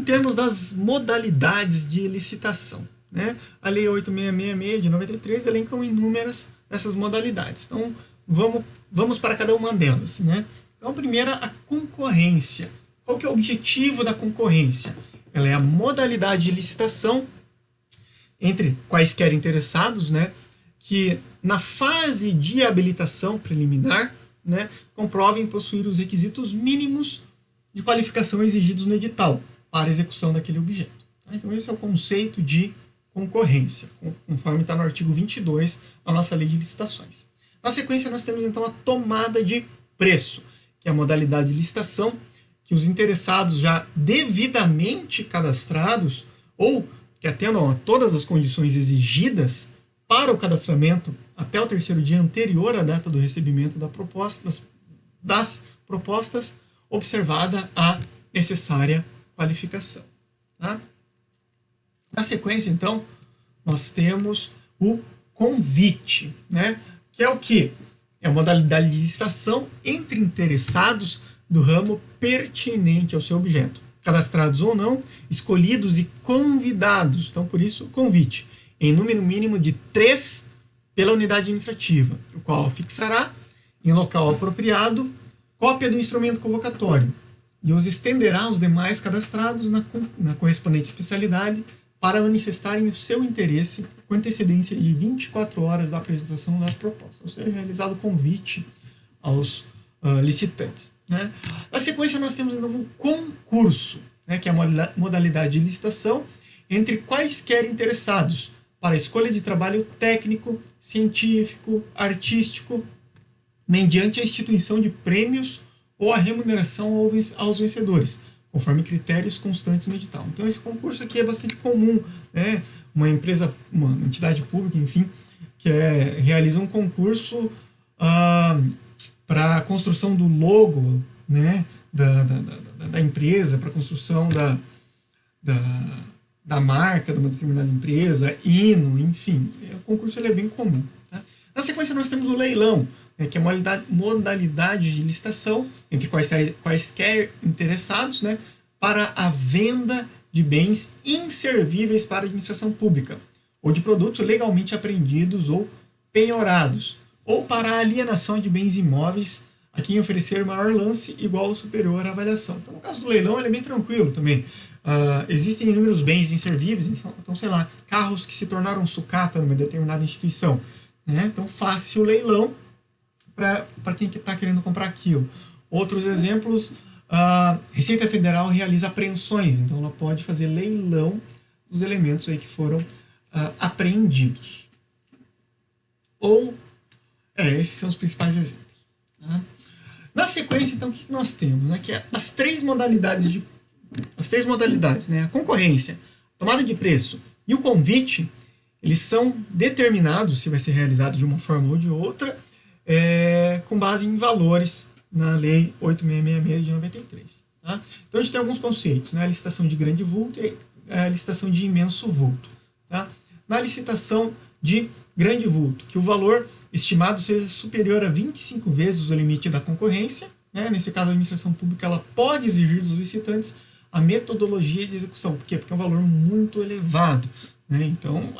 termos das modalidades de licitação, né? A Lei 8666 de 93 elenca inúmeras essas modalidades. Então, vamos para cada uma delas, né? Então, a primeira, a concorrência. Qual que é o objetivo da concorrência? Ela é a modalidade de licitação entre quaisquer interessados, né, que na fase de habilitação preliminar, né, comprovem possuir os requisitos mínimos de qualificação exigidos no edital para a execução daquele objeto. Então, esse é o conceito de concorrência, conforme está no artigo 22 da nossa lei de licitações. Na sequência, nós temos então a tomada de preço, que é a modalidade de licitação que os interessados já devidamente cadastrados ou que atendam a todas as condições exigidas para o cadastramento até o terceiro dia anterior à data do recebimento das propostas, observada a necessária qualificação. Tá? Na sequência, então, nós temos o convite, né? Que é o quê? É a modalidade de licitação entre interessados do ramo pertinente ao seu objeto, cadastrados ou não, escolhidos e convidados. Então, por isso, convite, em número mínimo de 3 pela unidade administrativa, o qual fixará, em local apropriado, cópia do instrumento convocatório e os estenderá aos demais cadastrados na correspondente especialidade para manifestarem o seu interesse com antecedência de 24 horas da apresentação das propostas, ou seja, realizado convite aos licitantes. Né? Na sequência, nós temos então um concurso, né, que é a modalidade de licitação entre quaisquer interessados para a escolha de trabalho técnico, científico, artístico, mediante a instituição de prêmios ou a remuneração aos vencedores, conforme critérios constantes no edital. Então, esse concurso aqui é bastante comum, né? Uma empresa, uma entidade pública, enfim, que realiza um concurso para a construção do logo, né, da empresa, para a construção da marca de uma determinada empresa, hino, enfim. O concurso ele é bem comum. Tá? Na sequência, nós temos o leilão, né, que é a modalidade de licitação entre quaisquer interessados, né, para a venda de bens inservíveis para a administração pública, ou de produtos legalmente apreendidos ou penhorados, ou para a alienação de bens imóveis a quem oferecer maior lance igual ou superior à avaliação. Então, no caso do leilão, ele é bem tranquilo também. Existem inúmeros bens inservíveis, então, sei lá, carros que se tornaram sucata numa determinada instituição. Né? Então, faça o leilão para quem está querendo comprar aquilo. Outros exemplos, a Receita Federal realiza apreensões, então ela pode fazer leilão dos elementos aí que foram apreendidos. Esses são os principais exemplos. Tá? Na sequência, então, o que nós temos? Né? Que é as três modalidades, né? A concorrência, a tomada de preço e o convite, eles são determinados, se vai ser realizado de uma forma ou de outra, com base em valores na Lei 8666 de 93. Tá? Então, a gente tem alguns conceitos, né? A licitação de grande vulto e a licitação de imenso vulto. Tá? Na licitação de grande vulto, que o valor estimado seja superior a 25 vezes o limite da concorrência, né? Nesse caso, a administração pública ela pode exigir dos licitantes a metodologia de execução. Por quê? Porque é um valor muito elevado. Né? Então,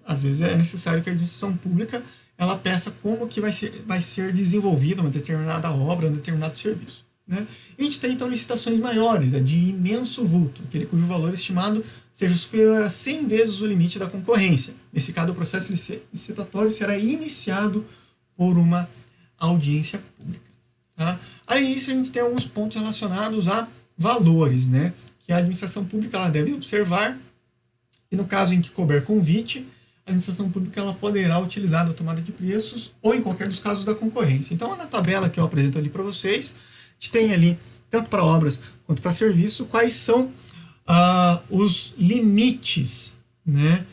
às vezes é necessário que a administração pública ela peça como que vai ser desenvolvida uma determinada obra, um determinado serviço. Né? E a gente tem, então, licitações maiores, a de imenso vulto, aquele cujo valor estimado seja superior a 100 vezes o limite da concorrência. Nesse caso, o processo licitatório será iniciado por uma audiência pública. Tá? Além disso, a gente tem alguns pontos relacionados a valores, né? Que a administração pública ela deve observar, e no caso em que couber convite, a administração pública ela poderá utilizar a tomada de preços ou em qualquer dos casos da concorrência. Então, na tabela que eu apresento ali para vocês, a gente tem ali, tanto para obras quanto para serviço, quais são os limites, né,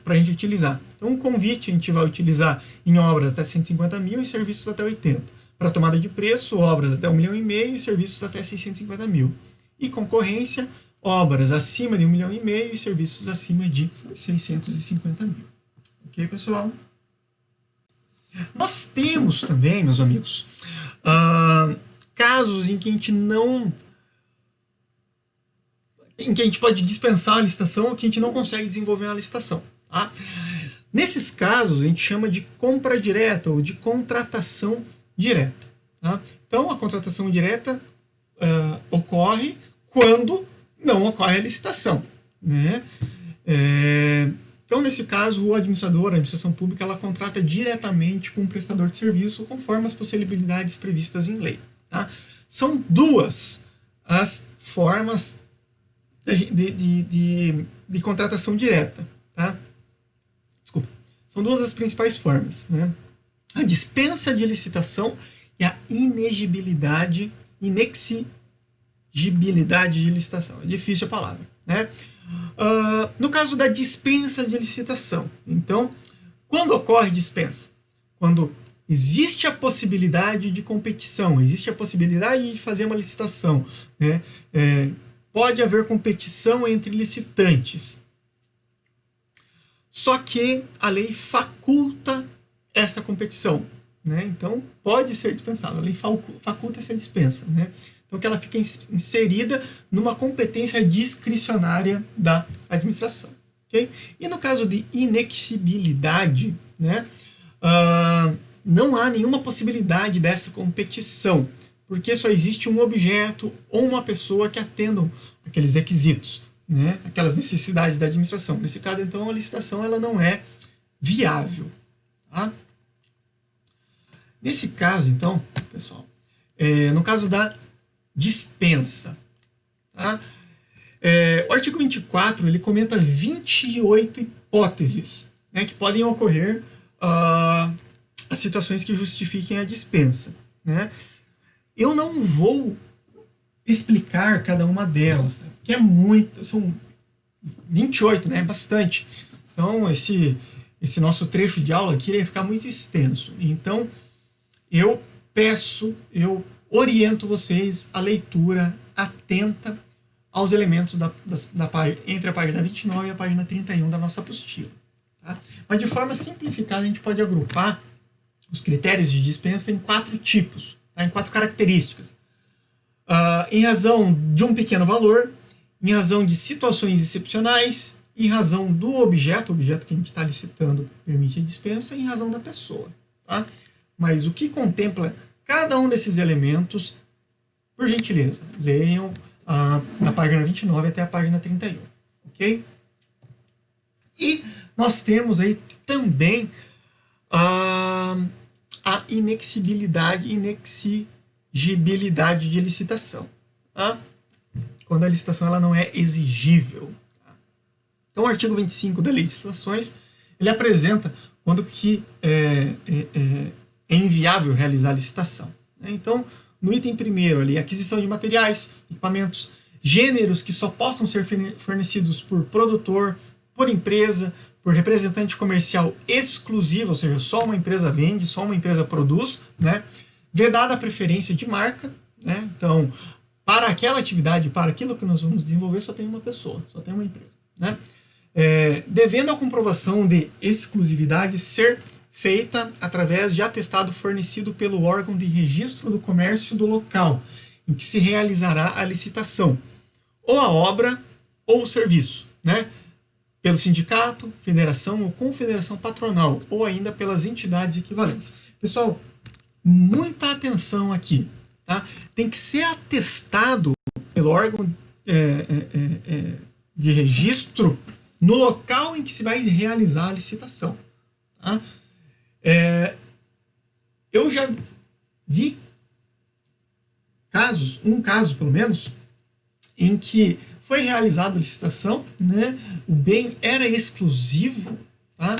para a gente utilizar. Então, o convite a gente vai utilizar em obras até 150 mil e serviços até 80. Para tomada de preço, obras até 1,5 milhão e serviços até 650 mil. E concorrência, obras acima de 1,5 milhão e serviços acima de 650 mil. Ok, pessoal? Nós temos também, meus amigos, casos em que a gente não em que a gente pode dispensar a licitação ou que a gente não consegue desenvolver uma licitação. Tá? Nesses casos, a gente chama de compra direta ou de contratação direta. Tá? Então, a contratação direta ocorre quando não ocorre a licitação. Né? Então, nesse caso, o administrador, a administração pública, ela contrata diretamente com o prestador de serviço conforme as possibilidades previstas em lei. Tá? São duas as formas de contratação direta. Tá? Desculpa. São duas as principais formas. Né? A dispensa de licitação e a inexigibilidade de licitação. É difícil a palavra. Né? No caso da dispensa de licitação, então, quando ocorre dispensa? Quando existe a possibilidade de competição, existe a possibilidade de fazer uma licitação, né? Pode haver competição entre licitantes. Só que a lei faculta essa competição. Né? Então, pode ser dispensada. A lei faculta essa dispensa. Né? Então, que ela fica inserida numa competência discricionária da administração. Okay? E no caso de inexigibilidade, né, não há nenhuma possibilidade dessa competição, porque só existe um objeto ou uma pessoa que atendam aqueles requisitos, né, aquelas necessidades da administração. Nesse caso, então, a licitação ela não é viável. Tá? Nesse caso, então, pessoal, no caso da dispensa, tá? O artigo 24 ele comenta 28 hipóteses, né, que podem ocorrer as situações que justifiquem a dispensa. Né? Eu não vou explicar cada uma delas, tá? Porque é muito, são 28, né? Bastante. Então, esse nosso trecho de aula aqui ia ficar muito extenso. Então, eu oriento vocês à leitura atenta aos elementos entre a página 29 e a página 31 da nossa apostila. Tá? Mas, de forma simplificada, a gente pode agrupar os critérios de dispensa em 4 tipos, tá? Em 4 características. Em razão de um pequeno valor, em razão de situações excepcionais, em razão do objeto que a gente está licitando permite a dispensa, e em razão da pessoa. Tá? Mas o que contempla cada um desses elementos, por gentileza, leiam da página 29 até a página 31. Ok? E nós temos aí também a inexigibilidade de licitação. Tá? Quando a licitação ela não é exigível. Tá? Então, o artigo 25 da Lei de Licitações, ele apresenta quando que é inviável realizar a licitação. Né? Então, no item primeiro, ali, aquisição de materiais, equipamentos, gêneros que só possam ser fornecidos por produtor, por empresa, por representante comercial exclusivo, ou seja, só uma empresa vende, só uma empresa produz, né? Vedada a preferência de marca, né? Então, para aquela atividade, para aquilo que nós vamos desenvolver, só tem uma pessoa, só tem uma empresa. Né? Devendo a comprovação de exclusividade ser feita através de atestado fornecido pelo órgão de registro do comércio do local em que se realizará a licitação, ou a obra ou o serviço, né? Pelo sindicato, federação ou confederação patronal, ou ainda pelas entidades equivalentes. Pessoal, muita atenção aqui. Tá? Tem que ser atestado pelo órgão de registro no local em que se vai realizar a licitação. Tá? Eu já vi um caso pelo menos, em que foi realizada a licitação, né? O bem era exclusivo, tá?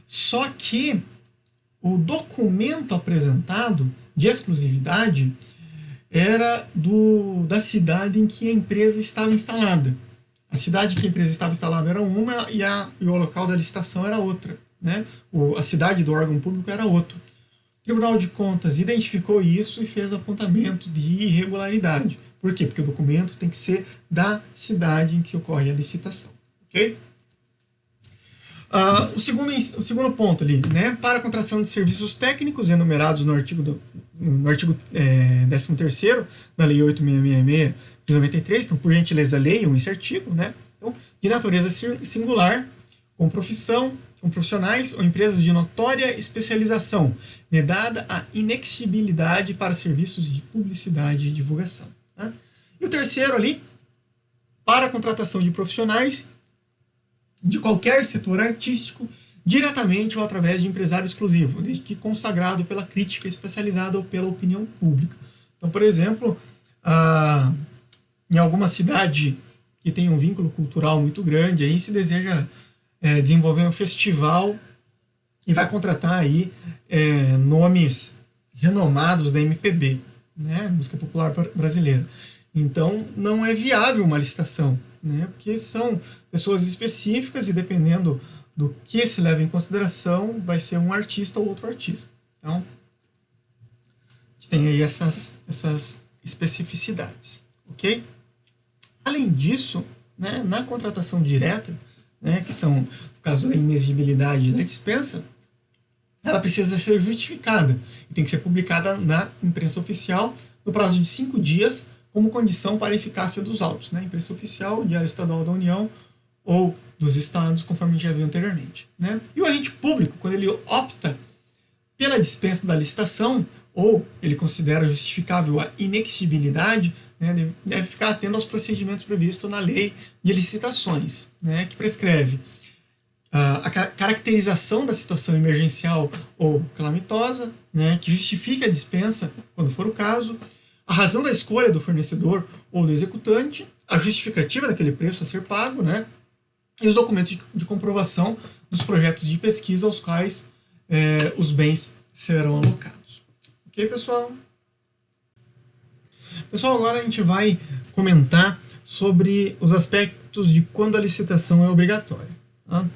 Só que o documento apresentado de exclusividade era da cidade em que a empresa estava instalada. A cidade que a empresa estava instalada era uma e o local da licitação era outra. Né? A cidade do órgão público era outro. O Tribunal de Contas identificou isso e fez apontamento de irregularidade. Por quê? Porque o documento tem que ser da cidade em que ocorre a licitação. Ok? O segundo ponto ali, né? Para a contratação de serviços técnicos enumerados no artigo 13º da Lei 8.666, de 93, então, por gentileza, leiam esse artigo, né? Então, de natureza singular, com profissão, com profissionais ou empresas de notória especialização, vedada a inexigibilidade para serviços de publicidade e divulgação. Tá? E o terceiro ali, para a contratação de profissionais de qualquer setor artístico, diretamente ou através de empresário exclusivo, desde que consagrado pela crítica especializada ou pela opinião pública. Então, por exemplo, em alguma cidade que tem um vínculo cultural muito grande, aí se deseja desenvolver um festival e vai contratar aí nomes renomados da MPB, né, música popular brasileira. Então, não é viável uma licitação, né, porque são pessoas específicas e dependendo do que se leva em consideração, vai ser um artista ou outro artista. Então, a gente tem aí essas especificidades, ok? Além disso, né, na contratação direta, né, que são, no caso da inexigibilidade da dispensa, ela precisa ser justificada e tem que ser publicada na imprensa oficial no prazo de 5 dias como condição para a eficácia dos autos. Né? Imprensa oficial, Diário Estadual da União ou dos estados, conforme a gente já viu anteriormente. Né? E o agente público, quando ele opta pela dispensa da licitação ou ele considera justificável a inexigibilidade, né, deve ficar atento aos procedimentos previstos na Lei de Licitações, né, que prescreve a caracterização da situação emergencial ou calamitosa, né, que justifique a dispensa, quando for o caso, a razão da escolha do fornecedor ou do executante, a justificativa daquele preço a ser pago, né, e os documentos de comprovação dos projetos de pesquisa aos quais os bens serão alocados. Ok, pessoal? Pessoal, agora a gente vai comentar sobre os aspectos de quando a licitação é obrigatória. Tá?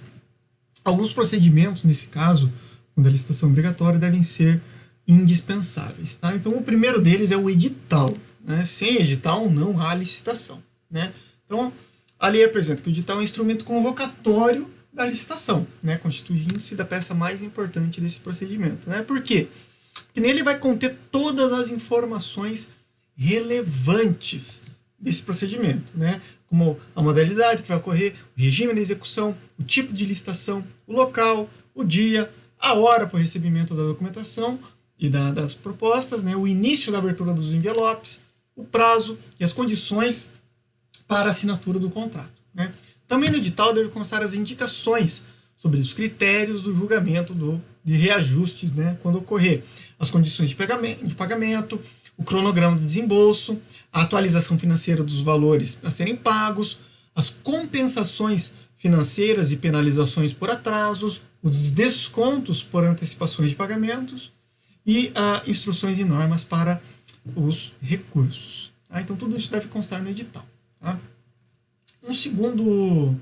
Alguns procedimentos, nesse caso, quando a licitação é obrigatória, devem ser indispensáveis. Tá? Então, o primeiro deles é o edital. Né? Sem edital, não há licitação. Né? Então, a lei apresenta que o edital é um instrumento convocatório da licitação, né? Constituindo-se da peça mais importante desse procedimento. Né? Por quê? Porque nele vai conter todas as informações relevantes desse procedimento, né? Como a modalidade que vai ocorrer, o regime da execução, o tipo de licitação, o local, o dia, a hora para o recebimento da documentação e das propostas, né? O início da abertura dos envelopes, o prazo e as condições para a assinatura do contrato. Né? Também no edital deve constar as indicações sobre os critérios do julgamento de reajustes, né? Quando ocorrer, as condições de pagamento, o cronograma do desembolso, a atualização financeira dos valores a serem pagos, as compensações financeiras e penalizações por atrasos, os descontos por antecipações de pagamentos e instruções e normas para os recursos. Tá? Então, tudo isso deve constar no edital. Tá? Um segundo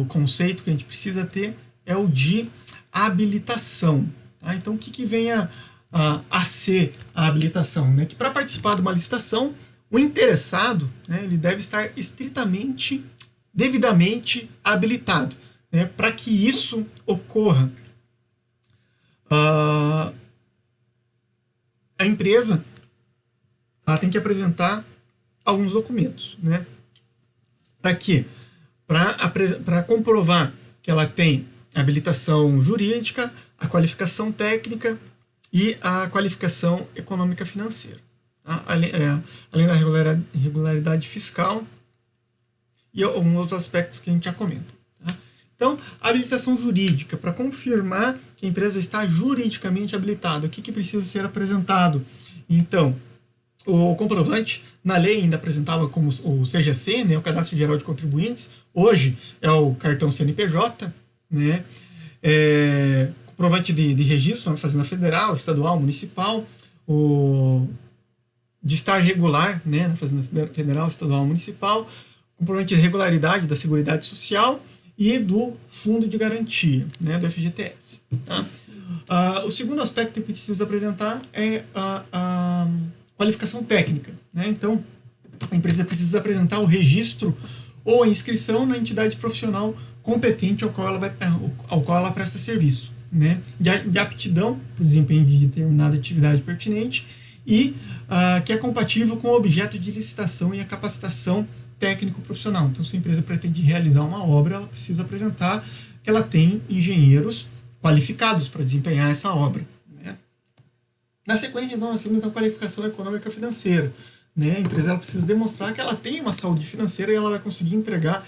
conceito que a gente precisa ter é o de habilitação. Tá? Então, o que vem a ser a habilitação? Né? Que para participar de uma licitação, o interessado, né, ele deve estar devidamente habilitado. Né? Para que isso ocorra, a empresa tem que apresentar alguns documentos. Né? Para quê? Para comprovar que ela tem habilitação jurídica, a qualificação técnica e a qualificação econômica financeira. Tá? Além da regularidade fiscal e alguns outros aspectos que a gente já comenta. Tá? Então, a habilitação jurídica, para confirmar que a empresa está juridicamente habilitada, o que precisa ser apresentado? Então, o comprovante, na lei ainda apresentava como o CGC, né, o Cadastro Geral de Contribuintes, hoje é o cartão CNPJ, né, comprovante de registro na Fazenda Federal, Estadual, Municipal, de estar regular, né, na Fazenda Federal, Estadual, Municipal, comprovante de regularidade da Seguridade Social e do Fundo de Garantia, né, do FGTS. Tá? O segundo aspecto que precisa apresentar é a qualificação técnica. Né? Então, a empresa precisa apresentar o registro ou a inscrição na entidade profissional competente ao qual ela presta serviço. Né? De aptidão para o desempenho de determinada atividade pertinente e que é compatível com o objeto de licitação e a capacitação técnico-profissional. Então, se a empresa pretende realizar uma obra, ela precisa apresentar que ela tem engenheiros qualificados para desempenhar essa obra. Né? Na sequência, então, nós temos a qualificação econômica financeira. Né? A empresa ela precisa demonstrar que ela tem uma saúde financeira e ela vai conseguir entregar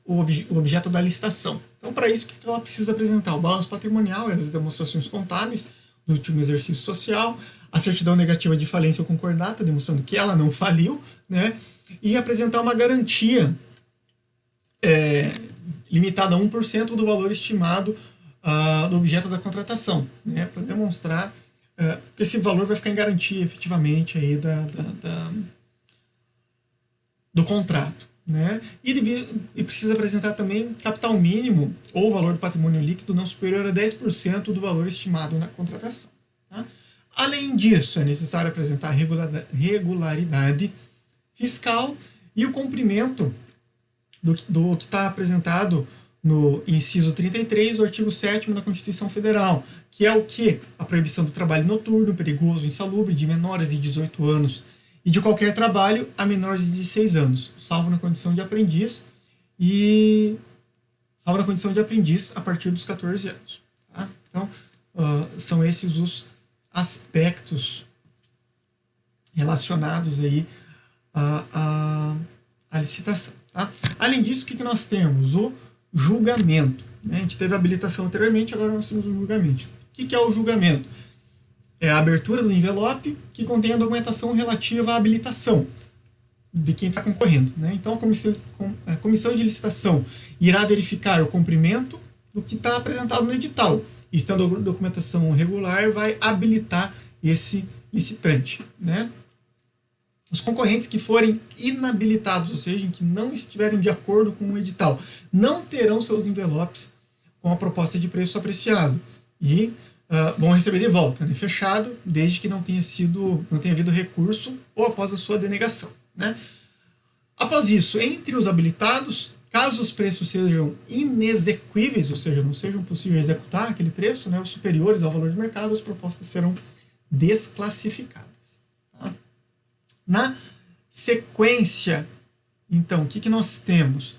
o objeto da licitação. Então, para isso, o que ela precisa apresentar? O balanço patrimonial, as demonstrações contábeis do último exercício social, a certidão negativa de falência ou concordata, demonstrando que ela não faliu, né? E apresentar uma garantia limitada a 1% do valor estimado do objeto da contratação, né? Para demonstrar que esse valor vai ficar em garantia efetivamente aí do contrato. Né? E precisa apresentar também capital mínimo ou valor do patrimônio líquido não superior a 10% do valor estimado na contratação. Tá? Além disso, é necessário apresentar regularidade fiscal e o cumprimento do que está apresentado no inciso 33 do artigo 7º da Constituição Federal, que é o que? A proibição do trabalho noturno, perigoso, insalubre, de menores de 18 anos e de qualquer trabalho a menores de 16 anos, salvo na condição de aprendiz a partir dos 14 anos. Tá? Então, são esses os aspectos relacionados aí à licitação. Tá? Além disso, o que nós temos? O julgamento. Né? A gente teve a habilitação anteriormente, agora nós temos o julgamento. O que é o julgamento? É a abertura do envelope que contém a documentação relativa à habilitação de quem está concorrendo. Né? Então, a comissão de licitação irá verificar o cumprimento do que está apresentado no edital. E, estando a documentação regular, vai habilitar esse licitante. Né? Os concorrentes que forem inabilitados, ou seja, que não estiverem de acordo com o edital, não terão seus envelopes com a proposta de preço apreciado e vão receber de volta, né? Fechado, desde que não tenha havido recurso ou após a sua denegação. Né? Após isso, entre os habilitados, caso os preços sejam inexequíveis, ou seja, não sejam possíveis executar aquele preço, né, os superiores ao valor de mercado, as propostas serão desclassificadas. Tá? Na sequência, então, o que nós temos?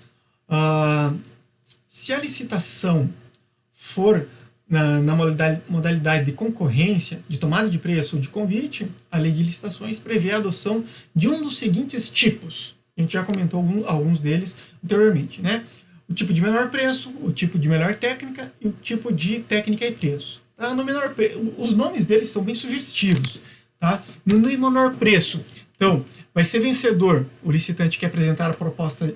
Se a licitação for na modalidade de concorrência, de tomada de preço ou de convite, a lei de licitações prevê a adoção de um dos seguintes tipos. A gente já comentou alguns deles anteriormente. Né? O tipo de menor preço, o tipo de melhor técnica e o tipo de técnica e preço. Tá? No menor os nomes deles são bem sugestivos. Tá? No menor preço, então, vai ser vencedor o licitante que apresentar a proposta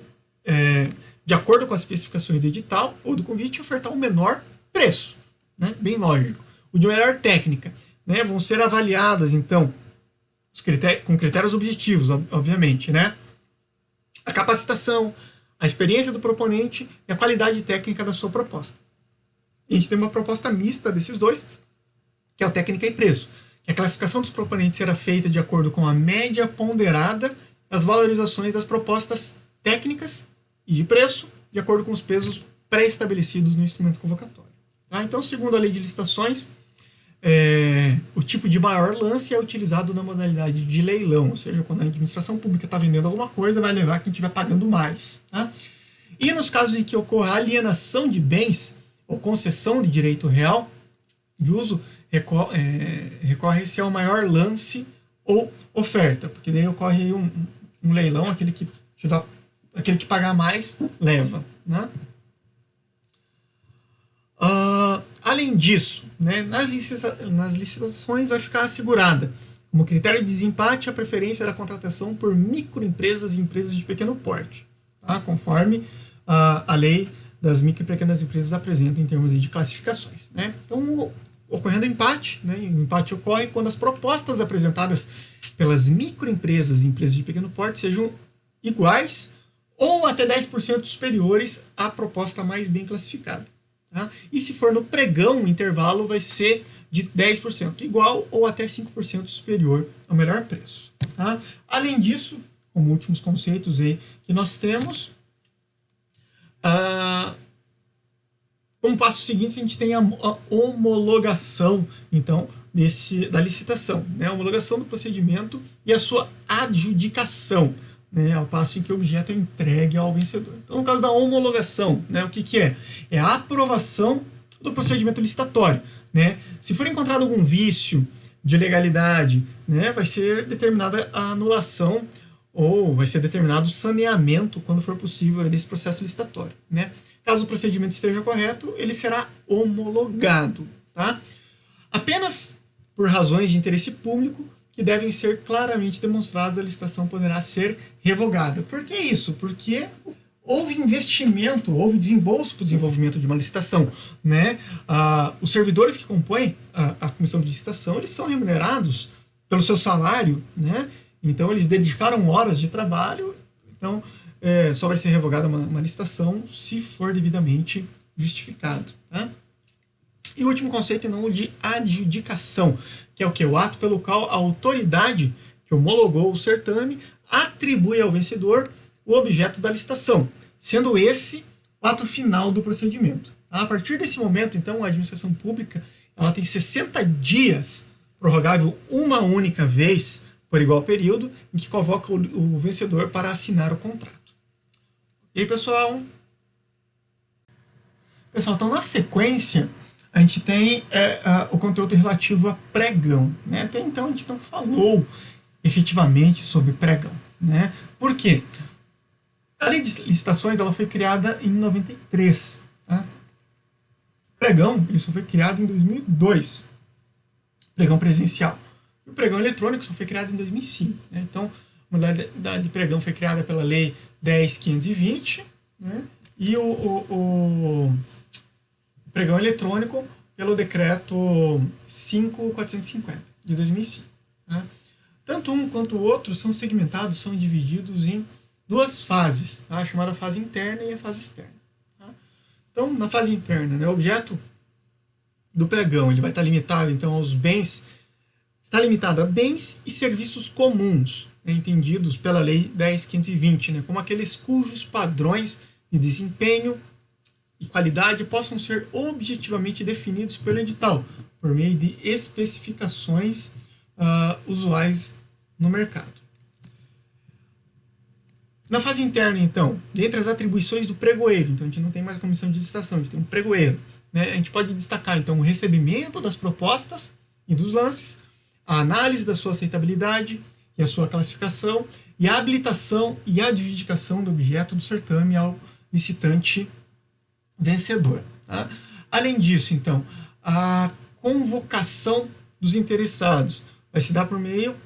de acordo com as especificações do edital ou do convite e ofertar o menor preço. Né? Bem lógico. O de melhor técnica, né? Vão ser avaliadas, então, com critérios objetivos, obviamente, né? A capacitação, a experiência do proponente e a qualidade técnica da sua proposta. E a gente tem uma proposta mista desses dois, que é o técnica e preço. Que a classificação dos proponentes será feita de acordo com a média ponderada das valorizações das propostas técnicas e de preço, de acordo com os pesos pré-estabelecidos no instrumento convocatório. Tá? Então, segundo a lei de licitações, o tipo de maior lance é utilizado na modalidade de leilão, ou seja, quando a administração pública está vendendo alguma coisa, vai levar quem estiver pagando mais. Tá? E nos casos em que ocorra alienação de bens ou concessão de direito real de uso, recorre-se ao maior lance ou oferta, porque daí ocorre aí um leilão, aquele que pagar mais leva. Né? Além disso, né, nas licitações vai ficar assegurada, como critério de desempate, a preferência da contratação por microempresas e empresas de pequeno porte, tá? Conforme a lei das micro e pequenas empresas apresenta em termos de classificações. Né? Então, ocorrendo empate, né, o empate ocorre quando as propostas apresentadas pelas microempresas e empresas de pequeno porte sejam iguais ou até 10% superiores à proposta mais bem classificada. Tá? E se for no pregão, o intervalo vai ser de 10%, igual ou até 5% superior ao melhor preço. Tá? Além disso, como últimos conceitos aí que nós temos, como passo seguinte, a gente tem a homologação, então, da licitação, né? A homologação do procedimento e a sua adjudicação, né? Ao passo em que o objeto é entregue ao vencedor. Então, no caso da homologação, né? O que é? É a aprovação do procedimento licitatório, né? Se for encontrado algum vício de legalidade, né? Vai ser determinada a anulação ou vai ser determinado o saneamento, quando for possível, desse processo licitatório, né? Caso o procedimento esteja correto, ele será homologado, tá? Apenas por razões de interesse público que devem ser claramente demonstradas, a licitação poderá ser revogada. Por que isso? Porque houve investimento, houve desembolso para o desenvolvimento de uma licitação, né? Os servidores que compõem a comissão de licitação, eles são remunerados pelo seu salário, né? Então, eles dedicaram horas de trabalho, então só vai ser revogada uma licitação se for devidamente justificado, tá? E o último conceito é o de adjudicação, que é o que? O ato pelo qual a autoridade que homologou o certame atribui ao vencedor o objeto da licitação, sendo esse o ato final do procedimento. A partir desse momento, então, a administração pública ela tem 60 dias, prorrogável uma única vez, por igual período, em que convoca o vencedor para assinar o contrato. E aí, pessoal? Pessoal, então, na sequência, a gente tem o conteúdo relativo a pregão, né? Até então, a gente não falou efetivamente sobre pregão, né? Por quê? A lei de licitações ela foi criada em 93. Tá? O pregão ele só foi criado em 2002. Pregão presencial. E o pregão eletrônico só foi criado em 2005. Né? Então, a modalidade de pregão foi criada pela Lei 10.520, né? E o pregão eletrônico pelo Decreto 5.450, de 2005. Tá? Tanto um quanto o outro são segmentados, são divididos em duas fases, tá? A chamada fase interna e a fase externa. Tá? Então, na fase interna, né, o objeto do pregão ele vai estar limitado então aos bens, está limitado a bens e serviços comuns, né, entendidos pela Lei 10.520, né, como aqueles cujos padrões de desempenho e qualidade possam ser objetivamente definidos pelo edital, por meio de especificações usuais no mercado. Na fase interna, então, dentre as atribuições do pregoeiro, então a gente não tem mais a comissão de licitação, a gente tem um pregoeiro, né? A gente pode destacar, então, o recebimento das propostas e dos lances, a análise da sua aceitabilidade e a sua classificação, e a habilitação e a adjudicação do objeto do certame ao licitante vencedor. Tá? Além disso, então, a convocação dos interessados vai se dar por meio,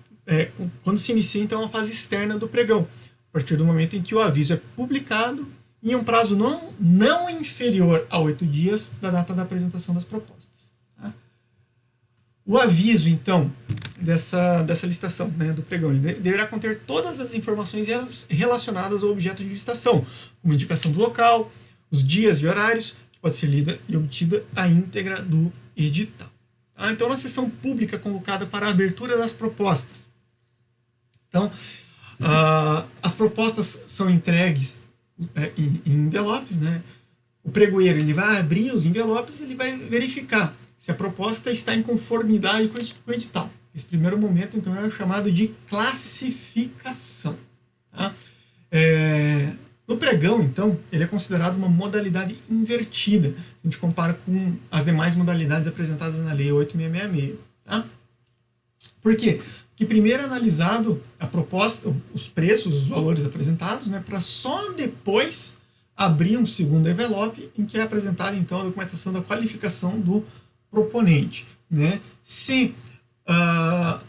quando se inicia, então, a fase externa do pregão, a partir do momento em que o aviso é publicado em um prazo não inferior a 8 dias da data da apresentação das propostas. Tá? O aviso, então, dessa licitação, né, do pregão, ele deverá conter todas as informações relacionadas ao objeto de licitação, como indicação do local, os dias e horários, que pode ser lida e obtida a íntegra do edital. Tá? Então, na sessão pública convocada para a abertura das propostas. Então, as propostas são entregues em envelopes, né? O pregoeiro ele vai abrir os envelopes e ele vai verificar se a proposta está em conformidade com o edital. Esse primeiro momento, então, é o chamado de classificação. Tá? No pregão, então, ele é considerado uma modalidade invertida. A gente compara com as demais modalidades apresentadas na Lei 8.666. Tá? Por quê? Porque primeiro é analisado a proposta, os preços, os valores apresentados, né, para só depois abrir um segundo envelope em que é apresentada, então, a documentação da qualificação do proponente. Né? Se não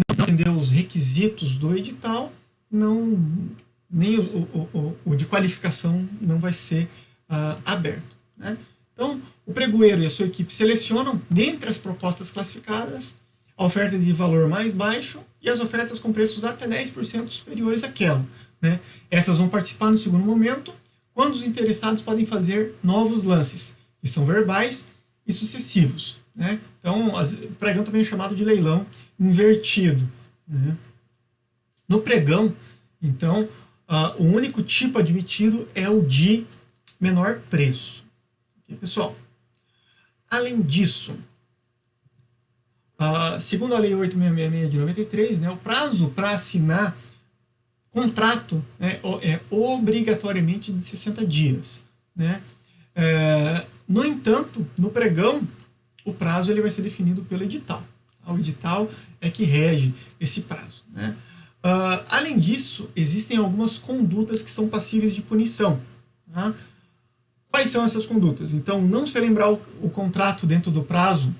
atender os requisitos do edital, nem o de qualificação não vai ser aberto. Né? Então, o pregoeiro e a sua equipe selecionam, dentre as propostas classificadas, a oferta de valor mais baixo e as ofertas com preços até 10% superiores àquela. Né? Essas vão participar no segundo momento, quando os interessados podem fazer novos lances, que são verbais e sucessivos. Né? Então, o pregão também é chamado de leilão invertido. Né? No pregão, então, o único tipo admitido é o de menor preço. Okay, pessoal? Além disso, Segundo a Lei 8.666 de 93, né, o prazo para assinar contrato, né, é obrigatoriamente de 60 dias. Né? No entanto, no pregão, o prazo ele vai ser definido pelo edital. O edital é que rege esse prazo. Né? Além disso, existem algumas condutas que são passíveis de punição. Tá? Quais são essas condutas? Então, não celebrar o contrato dentro do prazo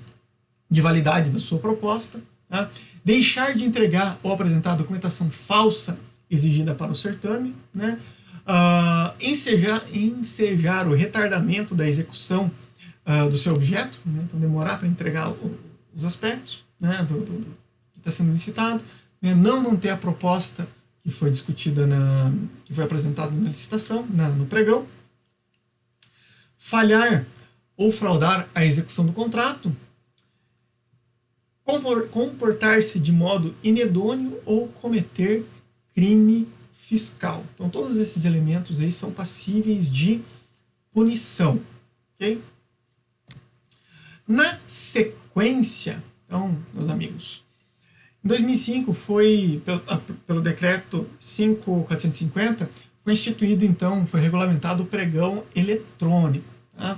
de validade da sua proposta, tá? Deixar de entregar ou apresentar a documentação falsa exigida para o certame, né? Ensejar o retardamento da execução do seu objeto, né? Então demorar para entregar os aspectos, né? do que está sendo licitado, né? Não manter a proposta que foi discutida, que foi apresentada na licitação, no pregão, falhar ou fraudar a execução do contrato, comportar-se de modo inedôneo ou cometer crime fiscal. Então, todos esses elementos aí são passíveis de punição. Ok? Na sequência, então, meus amigos, em 2005 pelo decreto 5.450, foi instituído, então, foi regulamentado o pregão eletrônico. Tá?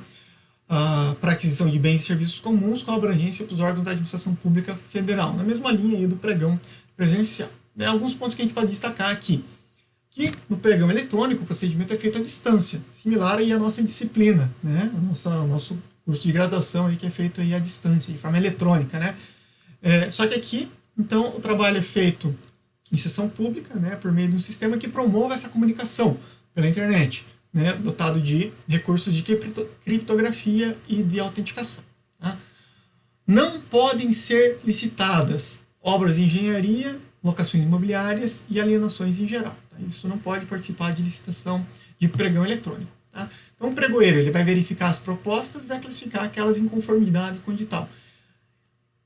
Para aquisição de bens e serviços comuns com abrangência para os órgãos da administração pública federal, na mesma linha aí do pregão presencial. Alguns pontos que a gente pode destacar aqui, que no pregão eletrônico o procedimento é feito à distância, similar aí à nossa disciplina, né? O nosso curso de graduação aí que é feito aí à distância, de forma eletrônica, né? Só que aqui, então, o trabalho é feito em sessão pública, né, por meio de um sistema que promove essa comunicação pela internet, né, dotado de recursos de criptografia e de autenticação. Tá? Não podem ser licitadas obras de engenharia, locações imobiliárias e alienações em geral. Tá? Isso não pode participar de licitação de pregão eletrônico. Tá? Então, o pregoeiro ele vai verificar as propostas e vai classificar aquelas em conformidade com o edital.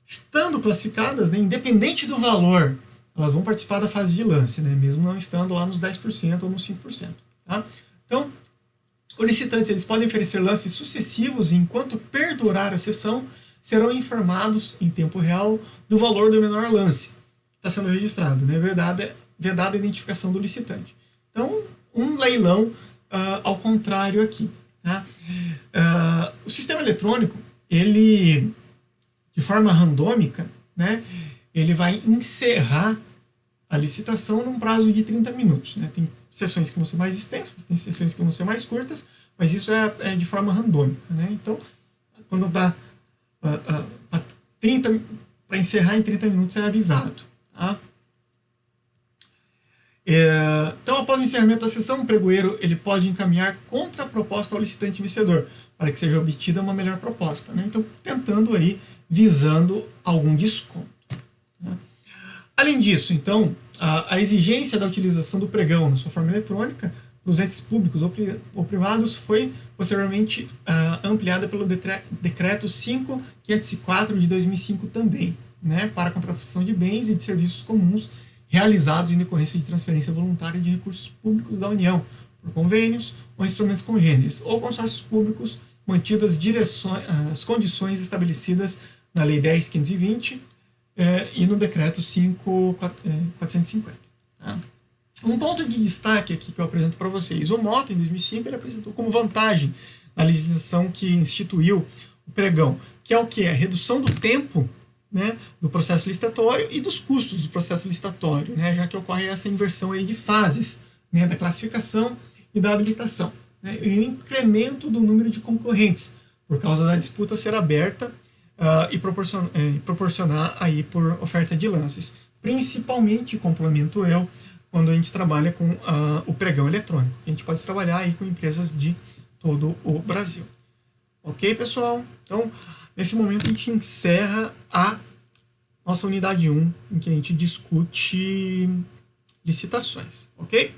Estando classificadas, né, independente do valor, elas vão participar da fase de lance, né, mesmo não estando lá nos 10% ou nos 5%. Tá? Então, os licitantes eles podem oferecer lances sucessivos e, enquanto perdurar a sessão, serão informados em tempo real do valor do menor lance que está sendo registrado, né, vedada a identificação do licitante. Então, um leilão ao contrário aqui. Tá? O sistema eletrônico, ele, de forma randômica, né, ele vai encerrar a licitação num prazo de 30 minutos. Né? Tem sessões que vão ser mais extensas, tem sessões que vão ser mais curtas, mas isso é de forma randômica. Né? Então, quando dá para encerrar em 30 minutos, é avisado. Tá? Então, após o encerramento da sessão, o pregoeiro ele pode encaminhar contraproposta ao licitante vencedor, para que seja obtida uma melhor proposta. Né? Então, tentando aí, visando algum desconto. Né? Além disso, então, a exigência da utilização do pregão na sua forma eletrônica para os entes públicos ou privados foi posteriormente ampliada pelo decreto 5.504 de 2005 também, né, para a contratação de bens e de serviços comuns realizados em decorrência de transferência voluntária de recursos públicos da União, por convênios ou instrumentos congêneres, ou consórcios públicos, mantidas as condições estabelecidas na Lei 10.520 e no Decreto 5.450. Tá? Um ponto de destaque aqui que eu apresento para vocês. O MOTA, em 2005, ele apresentou como vantagem na legislação que instituiu o pregão, que é o que? A redução do tempo, né, do processo licitatório e dos custos do processo licitatório, né, já que ocorre essa inversão aí de fases, né, da classificação e da habilitação. Né, e o incremento do número de concorrentes, por causa da disputa ser aberta e proporcionar aí por oferta de lances. Principalmente, complemento eu, quando a gente trabalha com o pregão eletrônico. A gente pode trabalhar aí com empresas de todo o Brasil. Ok, pessoal? Então, nesse momento a gente encerra a nossa unidade 1, em que a gente discute licitações. Ok?